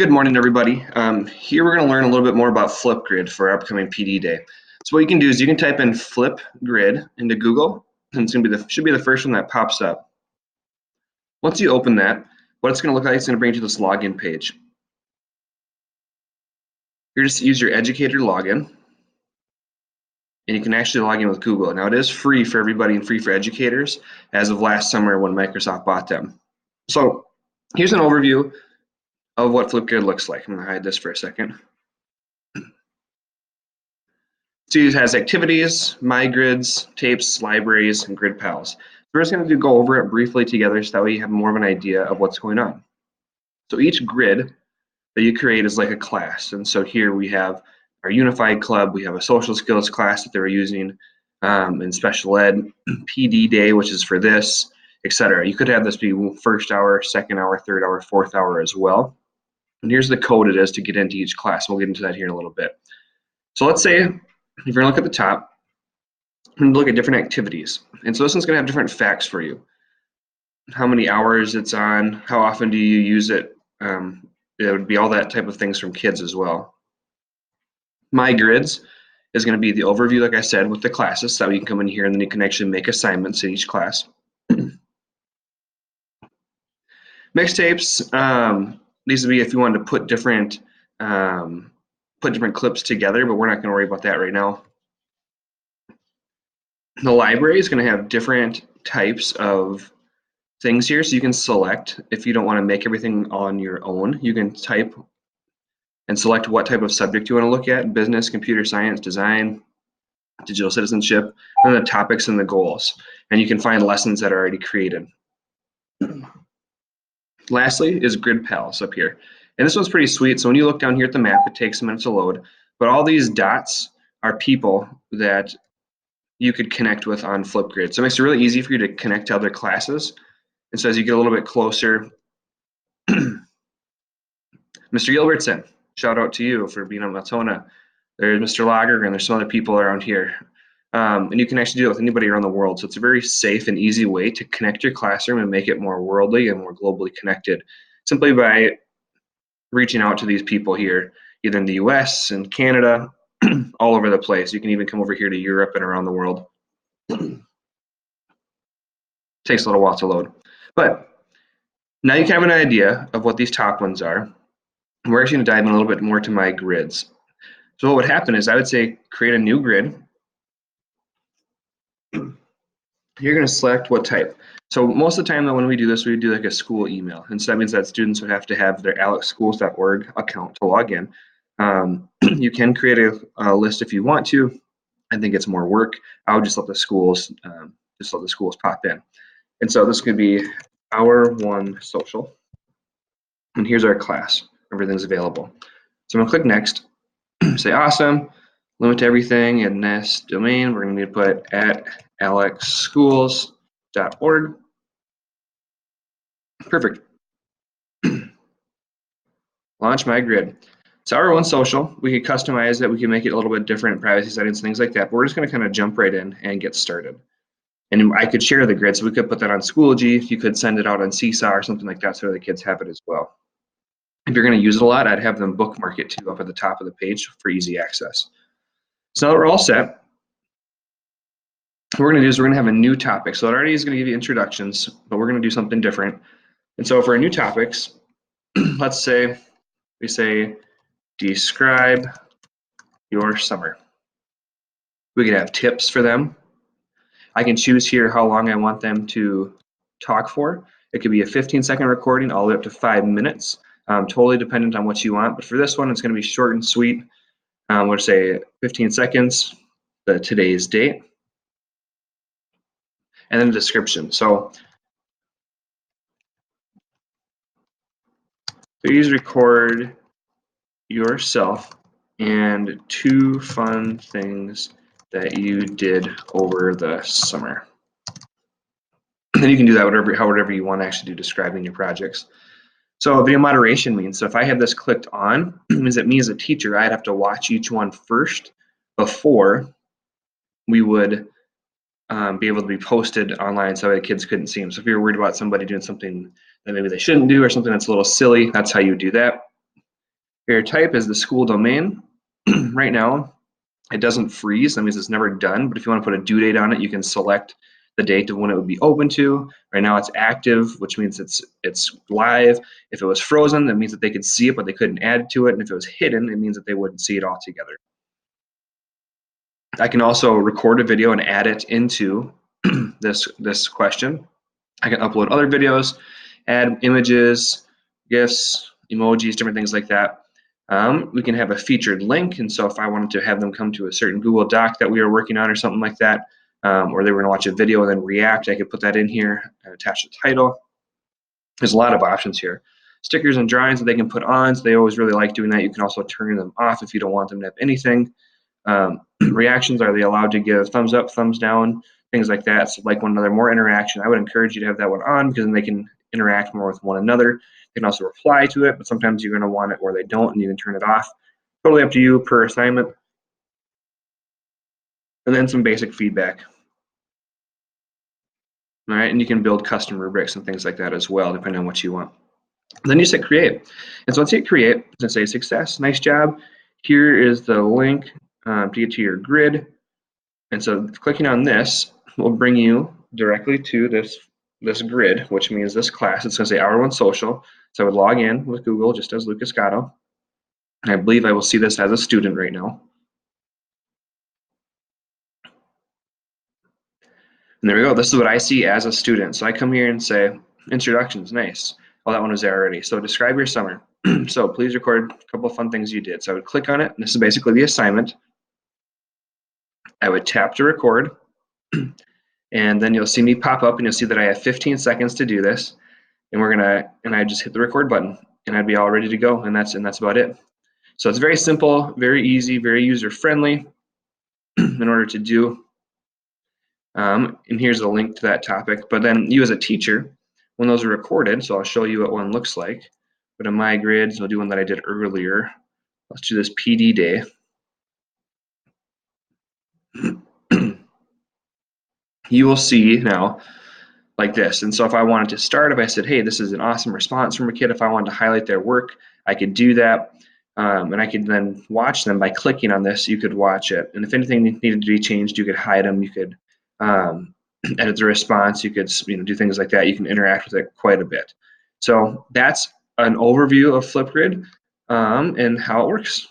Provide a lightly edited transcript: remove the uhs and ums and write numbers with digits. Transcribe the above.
Good morning, everybody. Here we're going to learn a little bit more about Flipgrid for our upcoming PD day. So what you can do is you can type in Flipgrid into Google, and it's going to be should be the first one that pops up. Once you open that, what it's going to look like, it's going to bring you to this login page. You're just use your educator login, and you can actually log in with Google. Now it is free for everybody and free for educators as of last summer when Microsoft bought them. So here's an overview of what Flipgrid looks like. I'm going to hide this for a second. So it has activities, my grids, tapes, libraries, and grid pals. We're just going to go over it briefly together so that way you have more of an idea of what's going on. So each grid that you create is like a class. And so here we have our unified club, we have a social skills class that they were using in special ed, PD day, which is for this, etc. You could have this be first hour, second hour, third hour, fourth hour as well. And here's the code it is to get into each class. We'll get into that here in a little bit. So let's say, if you're going to look at the top, and look at different activities. And so this one's going to have different facts for you. How many hours it's on, how often do you use it? It would be all that type of things from kids as well. My grids is going to be the overview, like I said, with the classes, so you can come in here and then you can actually make assignments in each class. Mixtapes, these would be if you wanted to put different clips together, but we're not going to worry about that right now. The library is going to have different types of things here, so you can select if you don't want to make everything on your own. You can type and select what type of subject you want to look at: business, computer science, design, digital citizenship, and the topics and the goals. And you can find lessons that are already created. Lastly is Grid Pals up here. And this one's pretty sweet. So when you look down here at the map, it takes a minute to load, but all these dots are people that you could connect with on Flipgrid. So it makes it really easy for you to connect to other classes. And so as you get a little bit closer, Mr. Gilbertson, shout out to you for being on Latona. There's Mr. Lager, and there's some other people around here. And you can actually do it with anybody around the world. So it's a very safe and easy way to connect your classroom and make it more worldly and more globally connected, simply by reaching out to these people here, either in the US and Canada, all over the place. You can even come over here to Europe and around the world. Takes a little while to load. But now you can have an idea of what these top ones are. We're actually going to dive in a little bit more to my grids. So what would happen is I would say create a new grid. You're going to select what type. So most of the time though, when we do this, we do like a school email. And so that means that students would have to have their alexschools.org account to log in. You can create a list if you want to. I think it's more work. I would just let the schools pop in. And so this could be Hour 1 Social. And here's our class. Everything's available. So I'm going to click Next. Say awesome. Limit to everything in this domain. We're going to need to put at alexschools.org. Perfect. Launch my grid. So Hour 1 Social, we could customize it. We can make it a little bit different, privacy settings, things like that. But we're just going to kind of jump right in and get started. And I could share the grid, so we could put that on Schoology. You could send it out on Seesaw or something like that so the kids have it as well. If you're going to use it a lot, I'd have them bookmark it too up at the top of the page for easy access. So now that we're all set, what we're going to do is we're going to have a new topic. So it already is going to give you introductions, but we're going to do something different. And so for our new topics, let's say we say, describe your summer. We could have tips for them. I can choose here how long I want them to talk for. It could be a 15-second recording all the way up to 5 minutes, totally dependent on what you want. But for this one, it's going to be short and sweet. We'll say 15 seconds, today's date, and then a description. So please record yourself and 2 fun things that you did over the summer. And then you can do that however you want to actually do describing your projects. So video moderation means, so if I have this clicked on, it means that me as a teacher, I'd have to watch each one first before we would be able to be posted online so the kids couldn't see them. So if you're worried about somebody doing something that maybe they shouldn't do or something that's a little silly, that's how you do that. Your type is the school domain. Right now, it doesn't freeze. That means it's never done. But if you want to put a due date on it, you can select the date of when it would be open to. Right now it's active, which means it's live. If it was frozen, that means that they could see it, but they couldn't add to it. And if it was hidden, it means that they wouldn't see it altogether. I can also record a video and add it into this question. I can upload other videos, add images, GIFs, emojis, different things like that. We can have a featured link, and so if I wanted to have them come to a certain Google Doc that we were working on or something like that, or they were going to watch a video and then react, I could put that in here and attach the title. There's a lot of options here. Stickers and drawings that they can put on, so they always really like doing that. You can also turn them off if you don't want them to have anything. Reactions, are they allowed to give thumbs up, thumbs down, things like that? So like one another, more interaction. I would encourage you to have that one on because then they can interact more with one another. They can also reply to it, but sometimes you're going to want it or they don't, and you can turn it off. Totally up to you per assignment. And then some basic feedback. All right, and you can build custom rubrics and things like that as well, depending on what you want. Then you set create. And so once you hit create, it's going to say success, nice job. Here is the link to get to your grid. And so clicking on this will bring you directly to this grid, which means this class. It's going to say Hour 1 Social. So I would log in with Google just as Lucas Gatto. And I believe I will see this as a student right now. And there we go. This is what I see as a student. So I come here and say, introductions, nice. Well, that one was there already. So describe your summer. So please record a couple of fun things you did. So I would click on it. And this is basically the assignment. I would tap to record. And then you'll see me pop up and you'll see that I have 15 seconds to do this. And I just hit the record button and I'd be all ready to go. And that's about it. So it's very simple, very easy, very user friendly in order to do. And here's a link to that topic. But then you as a teacher, when those are recorded, so I'll show you what one looks like. But in my grids, we'll do one that I did earlier. Let's do this PD day. You will see now like this. And so if I wanted to start, if I said, hey, this is an awesome response from a kid, if I wanted to highlight their work, I could do that. And I could then watch them by clicking on this. You could watch it. And if anything needed to be changed, you could hide them. You could edit the response. You could do things like that. You can interact with it quite a bit. So that's an overview of Flipgrid and how it works.